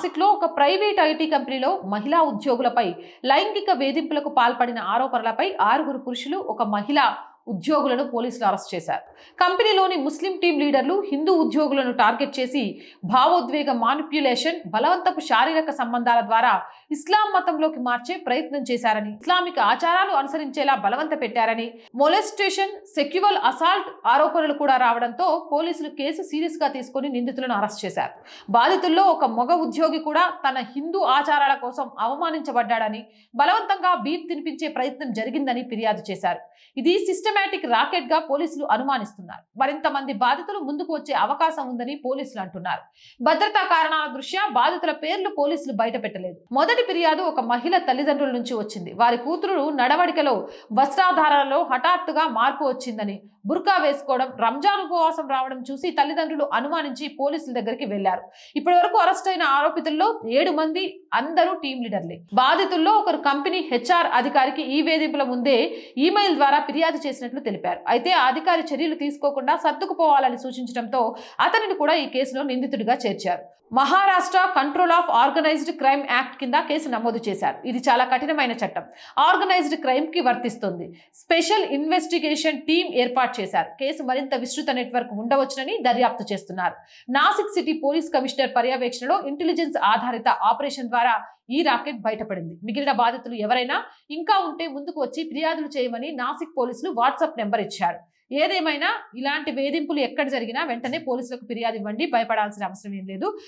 నాసిక్లో ఒక private IT కంపెనీలో మహిళా ఉద్యోగులపై లైంగిక వేధింపులకు పాల్పడిన ఆరోపణలపై 6 పురుషులు ఒక మహిళ ఉద్యోగులను పోలీసులు అరెస్ట్ చేశారు. కంపెనీలోని ముస్లిం టీం లీడర్లు హిందూ ఉద్యోగులను టార్గెట్ చేసి భావోద్వేగ మానిప్యులేషన్, బలవంతపు శారీరక సంబంధాల ద్వారా ఇస్లాం మతంలోకి మార్చే ప్రయత్నం చేశారని, ఇస్లామిక్ ఆచారాలు అనుసరించేలా బలవంత పెట్టారని, మొలెస్టేషన్, సెక్యువల్ అసాల్ట్ ఆరోపణలు కూడా రావడంతో పోలీసులు కేసు సీరియస్ గా తీసుకుని నిందితులను అరెస్ట్ చేశారు. బాధితుల్లో ఒక మగ ఉద్యోగి కూడా తన హిందూ ఆచారాల కోసం అవమానించబడ్డాడని, బలవంతంగా బీఫ్ తినిపించే ప్రయత్నం జరిగిందని ఫిర్యాదు చేశారు. ఇది సిస్టమాటిక్ రాకెట్ గా పోలీసులు అనుమానిస్తున్నారు. మరింత మంది బాధితులు ముందుకు వచ్చే అవకాశం ఉందని పోలీసులు అంటున్నారు. భద్రతా కారణాల దృష్ట్యా బాధితుల పేర్లు పోలీసులు బయటపెట్టలేదు. మొదటి ఫిర్యాదు ఒక మహిళ తల్లిదండ్రుల నుంచి వచ్చింది. వారి కూతురు నడవడికలో, వస్త్రాధారణలో హఠాత్తుగా మార్పు వచ్చిందని, బుర్కా వేసుకోవడం, రంజాన్ ఉపవాసం రావడం చూసి తల్లిదండ్రులు అనుమానించి పోలీసుల దగ్గరికి వెళ్లారు. ఇప్పటి వరకు అరెస్ట్ అయిన ఆరోపితుల్లో 7 మంది అందరూ టీం లీడర్లే. బాధితుల్లో ఒకరు కంపెనీ హెచ్ఆర్ అధికారికి ఈ వేధింపుల ముందే ఈమెయిల్ ద్వారా ఫిర్యాదు చేసినట్లు తెలిపారు. అయితే ఆ అధికారి చర్యలు తీసుకోకుండా సర్దుకుపోవాలని సూచించడంతో అతనిని కూడా ఈ కేసులో నిందితుడిగా చేర్చారు. Maharashtra control of organised crime act కింద కేసు నమోదు చేశారు. ఇది చాలా కఠినమైన చట్టం. ఆర్గనైజ్డ్ క్రైమ్ కి వర్తిస్తుంది. స్పెషల్ ఇన్వెస్టిగేషన్ టీం ఏర్పాటు చేశారు. కేసు మరింత విస్తృత నెట్వర్క్ ఉండవచ్చునని దర్యాప్తు చేస్తున్నారు. నాసిక్ సిటీ పోలీస్ కమిషనర్ పర్యవేక్షణలో ఇంటెలిజెన్స్ ఆధారిత ఆపరేషన్ ద్వారా ఈ రాకెట్ బయటపడింది. మిగిలిన బాధితులు ఎవరైనా ఇంకా ఉంటే ముందుకు వచ్చి ఫిర్యాదులు చేయమని నాసిక్ పోలీసులు వాట్సాప్ నెంబర్ ఇచ్చారు. ఏదేమైనా ఇలాంటి వేధింపులు ఎక్కడ జరిగినా వెంటనే పోలీసులకు ఫిర్యాదు ఇవ్వండి. భయపడాల్సిన అవసరం ఏం లేదు.